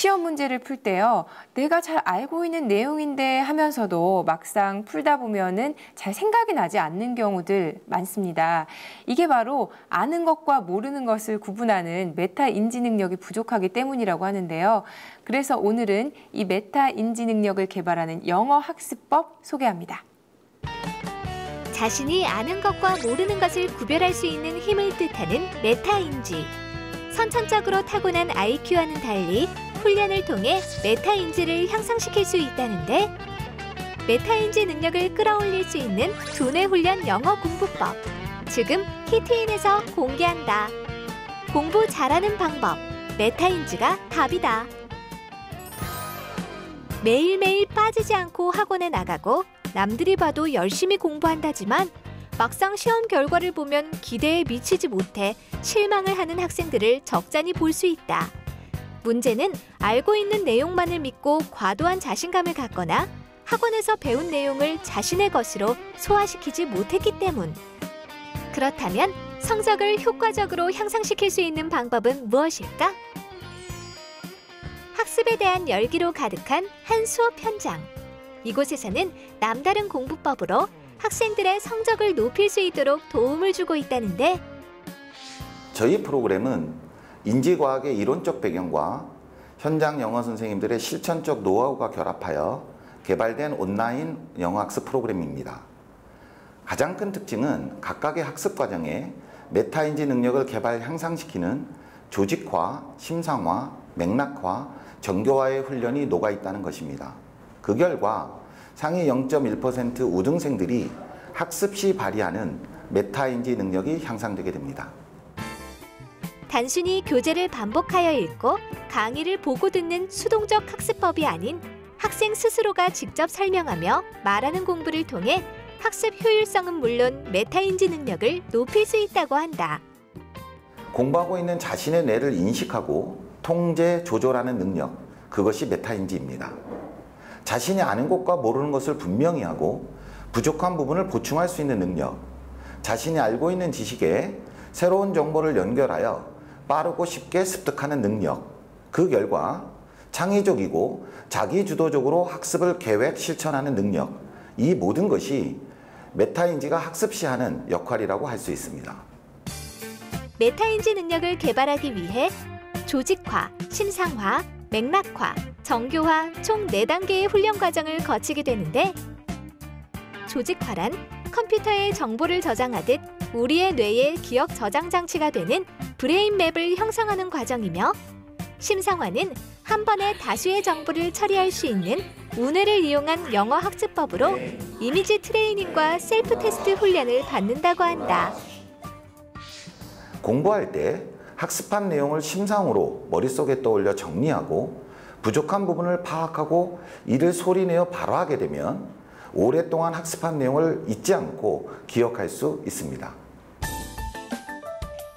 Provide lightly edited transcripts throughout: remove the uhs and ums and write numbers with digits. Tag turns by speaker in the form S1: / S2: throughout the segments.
S1: 시험 문제를 풀 때요. 내가 잘 알고 있는 내용인데 하면서도 막상 풀다 보면은 잘 생각이 나지 않는 경우들 많습니다. 이게 바로 아는 것과 모르는 것을 구분하는 메타 인지 능력이 부족하기 때문이라고 하는데요. 그래서 오늘은 이 메타 인지 능력을 개발하는 영어 학습법 소개합니다.
S2: 자신이 아는 것과 모르는 것을 구별할 수 있는 힘을 뜻하는 메타 인지. 선천적으로 타고난 IQ와는 달리 훈련을 통해 메타인지를 향상시킬 수 있다는데 메타인지 능력을 끌어올릴 수 있는 두뇌 훈련 영어 공부법. 지금 히트인에서 공개한다. 공부 잘하는 방법. 메타인지가 답이다. 매일매일 빠지지 않고 학원에 나가고 남들이 봐도 열심히 공부한다지만 막상 시험 결과를 보면 기대에 미치지 못해 실망을 하는 학생들을 적잖이 볼 수 있다. 문제는 알고 있는 내용만을 믿고 과도한 자신감을 갖거나 학원에서 배운 내용을 자신의 것으로 소화시키지 못했기 때문. 그렇다면 성적을 효과적으로 향상시킬 수 있는 방법은 무엇일까? 학습에 대한 열기로 가득한 한 수업 현장. 이곳에서는 남다른 공부법으로 학생들의 성적을 높일 수 있도록 도움을 주고 있다는데
S3: 저희 프로그램은 인지과학의 이론적 배경과 현장 영어 선생님들의 실천적 노하우가 결합하여 개발된 온라인 영어학습 프로그램입니다. 가장 큰 특징은 각각의 학습 과정에 메타인지 능력을 개발 향상시키는 조직화, 심상화, 맥락화, 정교화의 훈련이 녹아있다는 것입니다. 그 결과 상위 0.1% 우등생들이 학습 시 발휘하는 메타인지 능력이 향상되게 됩니다.
S2: 단순히 교재를 반복하여 읽고 강의를 보고 듣는 수동적 학습법이 아닌 학생 스스로가 직접 설명하며 말하는 공부를 통해 학습 효율성은 물론 메타인지 능력을 높일 수 있다고 한다.
S3: 공부하고 있는 자신의 뇌를 인식하고 통제, 조절하는 능력, 그것이 메타인지입니다. 자신이 아는 것과 모르는 것을 분명히 하고 부족한 부분을 보충할 수 있는 능력, 자신이 알고 있는 지식에 새로운 정보를 연결하여 빠르고 쉽게 습득하는 능력, 그 결과 창의적이고 자기주도적으로 학습을 계획, 실천하는 능력, 이 모든 것이 메타인지가 학습 시 하는 역할이라고 할 수 있습니다.
S2: 메타인지 능력을 개발하기 위해 조직화, 심상화, 맥락화, 정교화 총 4단계의 훈련 과정을 거치게 되는데 조직화란 컴퓨터에 정보를 저장하듯 우리의 뇌의 기억 저장 장치가 되는 브레인 맵을 형성하는 과정이며 심상화는 한 번에 다수의 정보를 처리할 수 있는 우뇌를 이용한 영어 학습법으로 이미지 트레이닝과 셀프 테스트 훈련을 받는다고 한다.
S3: 공부할 때 학습한 내용을 심상으로 머릿속에 떠올려 정리하고 부족한 부분을 파악하고 이를 소리내어 바로 하게 되면 오랫동안 학습한 내용을 잊지 않고 기억할 수 있습니다.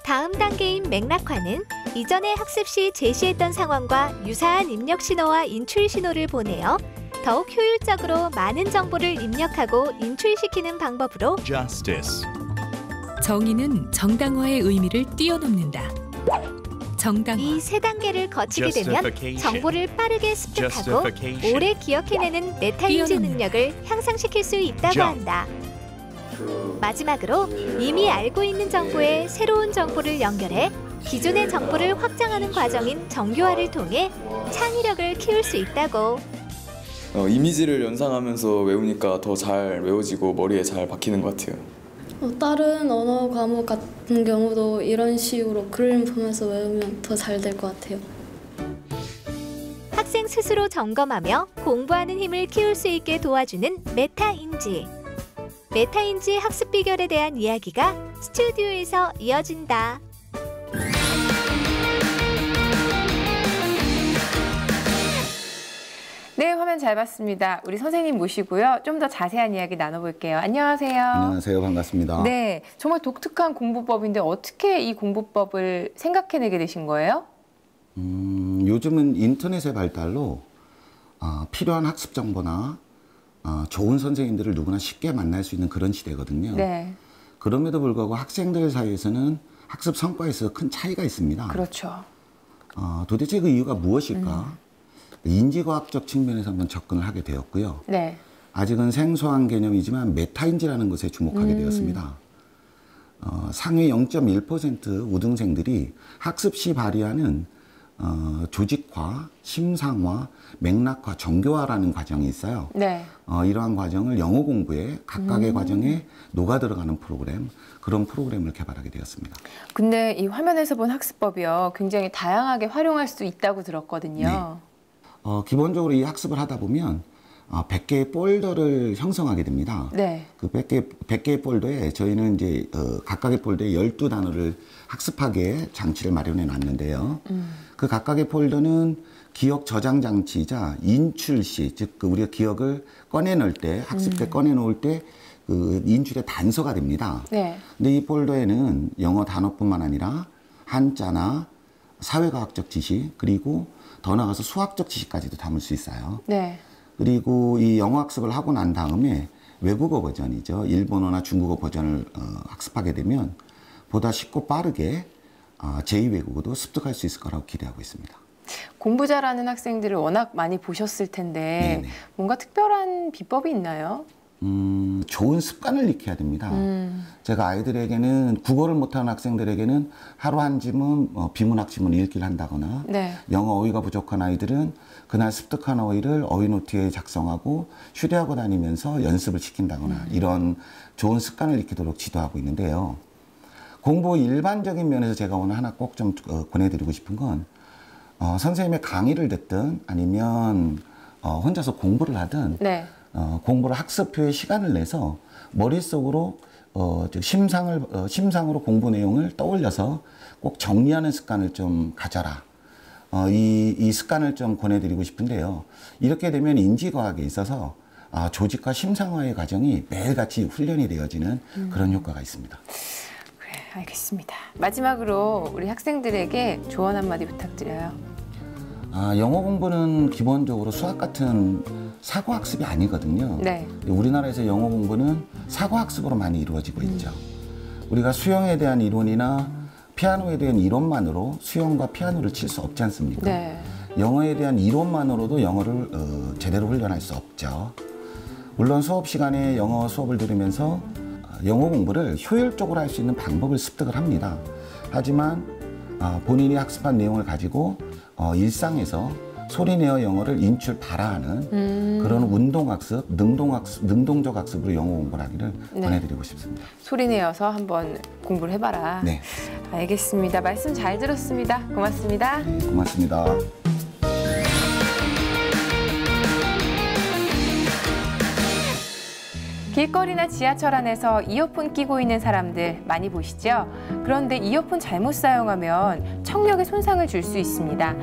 S2: 다음 단계인 맥락화는 이전의 학습 시 제시했던 상황과 유사한 입력 신호와 인출 신호를 보내어 더욱 효율적으로 많은 정보를 입력하고 인출시키는 방법으로
S4: Justice. 정의는 정당화의 의미를 뛰어넘는다. 정당화.
S2: 이 3단계를 거치게 되면 정보를 빠르게 습득하고 오래 기억해내는 메타인지 능력을 향상시킬 수 있다고 한다. 마지막으로 이미 알고 있는 정보에 새로운 정보를 연결해 기존의 정보를 확장하는 과정인 정교화를 통해 창의력을 키울 수 있다고.
S5: 이미지를 연상하면서 외우니까 더 잘 외워지고 머리에 잘 박히는 것 같아요.
S6: 다른 언어 과목 같은 경우도 이런 식으로 그림 보면서 외우면 더 잘 될 것 같아요.
S2: 학생 스스로 점검하며 공부하는 힘을 키울 수 있게 도와주는 메타인지. 메타인지 학습 비결에 대한 이야기가 스튜디오에서 이어진다.
S1: 네, 화면 잘 봤습니다. 우리 선생님 모시고요. 좀 더 자세한 이야기 나눠볼게요. 안녕하세요.
S7: 안녕하세요. 반갑습니다.
S1: 네, 정말 독특한 공부법인데 어떻게 이 공부법을 생각해내게 되신 거예요?
S7: 요즘은 인터넷의 발달로 필요한 학습 정보나 좋은 선생님들을 누구나 쉽게 만날 수 있는 그런 시대거든요.
S1: 네.
S7: 그럼에도 불구하고 학생들 사이에서는 학습 성과에 있어서 큰 차이가 있습니다.
S1: 그렇죠.
S7: 도대체 그 이유가 무엇일까? 인지과학적 측면에서 한번 접근을 하게 되었고요.
S1: 네.
S7: 아직은 생소한 개념이지만 메타인지라는 것에 주목하게 되었습니다. 상위 0.1% 우등생들이 학습 시 발휘하는 조직화, 심상화, 맥락화, 정교화라는 과정이 있어요.
S1: 네.
S7: 이러한 과정을 영어 공부에 각각의 과정에 녹아 들어가는 프로그램, 그런 프로그램을 개발하게 되었습니다.
S1: 근데 이 화면에서 본 학습법이요, 굉장히 다양하게 활용할 수 있다고 들었거든요.
S7: 네. 기본적으로 이 학습을 하다 보면 100개의 폴더를 형성하게 됩니다.
S1: 네.
S7: 그 100개의 폴더에 저희는 이제 각각의 폴더에 12단어를 학습하게 장치를 마련해 놨는데요. 그 각각의 폴더는 기억 저장 장치이자 인출 시, 즉 우리가 기억을 꺼내놓을 때, 학습 때 꺼내놓을 때 그 인출의 단서가 됩니다.
S1: 네.
S7: 근데 이 폴더에는 영어 단어뿐만 아니라 한자나 사회과학적 지식, 그리고 더 나아가서 수학적 지식까지도 담을 수 있어요.
S1: 네.
S7: 그리고 이 영어 학습을 하고 난 다음에 외국어 버전이죠. 일본어나 중국어 버전을 학습하게 되면 보다 쉽고 빠르게 제2외국어도 습득할 수 있을 거라고 기대하고 있습니다.
S1: 공부 잘하는 학생들을 워낙 많이 보셨을 텐데
S7: 네네.
S1: 뭔가 특별한 비법이 있나요?
S7: 좋은 습관을 익혀야 됩니다. 제가 아이들에게는 국어를 못하는 학생들에게는 하루 한 지문 비문학 지문 읽기를 한다거나
S1: 네.
S7: 영어 어휘가 부족한 아이들은 그날 습득한 어휘를 어휘 노트에 작성하고 휴대하고 다니면서 연습을 시킨다거나 이런 좋은 습관을 익히도록 지도하고 있는데요. 공부 일반적인 면에서 제가 오늘 하나 꼭 좀 권해드리고 싶은 건 선생님의 강의를 듣든 아니면 혼자서 공부를 하든
S1: 네.
S7: 공부를 학습표에 시간을 내서 머릿속으로 심상으로 공부 내용을 떠올려서 꼭 정리하는 습관을 좀 가져라. 이 습관을 좀 권해드리고 싶은데요. 이렇게 되면 인지과학에 있어서 조직과 심상화의 과정이 매일같이 훈련이 되어지는 그런 효과가 있습니다.
S1: 그래, 알겠습니다. 마지막으로 우리 학생들에게 조언 한마디 부탁드려요.
S7: 영어 공부는 기본적으로 수학 같은 사고학습이 아니거든요.
S1: 네.
S7: 우리나라에서 영어 공부는 사고학습으로 많이 이루어지고 있죠. 우리가 수영에 대한 이론이나 피아노에 대한 이론만으로 수영과 피아노를 칠 수 없지 않습니까?
S1: 네.
S7: 영어에 대한 이론만으로도 영어를 제대로 훈련할 수 없죠. 물론 수업 시간에 영어 수업을 들으면서 영어 공부를 효율적으로 할 수 있는 방법을 습득을 합니다. 하지만 본인이 학습한 내용을 가지고 일상에서 소리내어 영어를 인출 발화하는 그런 운동학습, 능동적 학습으로 영어 공부를 하기를
S1: 네.
S7: 권해드리고 싶습니다.
S1: 소리내어서 한번 공부를 해봐라.
S7: 네.
S1: 알겠습니다. 말씀 잘 들었습니다. 고맙습니다.
S7: 네, 고맙습니다.
S1: 길거리나 지하철 안에서 이어폰 끼고 있는 사람들 많이 보시죠? 그런데 이어폰 잘못 사용하면 청력에 손상을 줄 수 있습니다.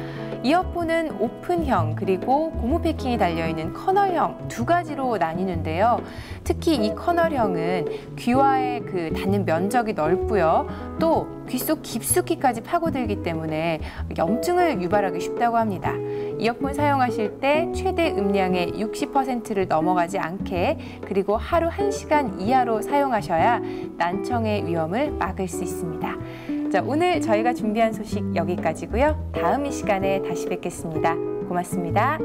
S1: 이어폰은 오픈형 그리고 고무 패킹이 달려있는 커널형 두 가지로 나뉘는데요. 특히 이 커널형은 귀와의 닿는 면적이 넓고요. 또 귀 속 깊숙이까지 파고들기 때문에 염증을 유발하기 쉽다고 합니다. 이어폰 사용하실 때 최대 음량의 60%를 넘어가지 않게 그리고 하루 1시간 이하로 사용하셔야 난청의 위험을 막을 수 있습니다. 자, 오늘 저희가 준비한 소식 여기까지고요. 다음 이 시간에 다시 뵙겠습니다. 고맙습니다.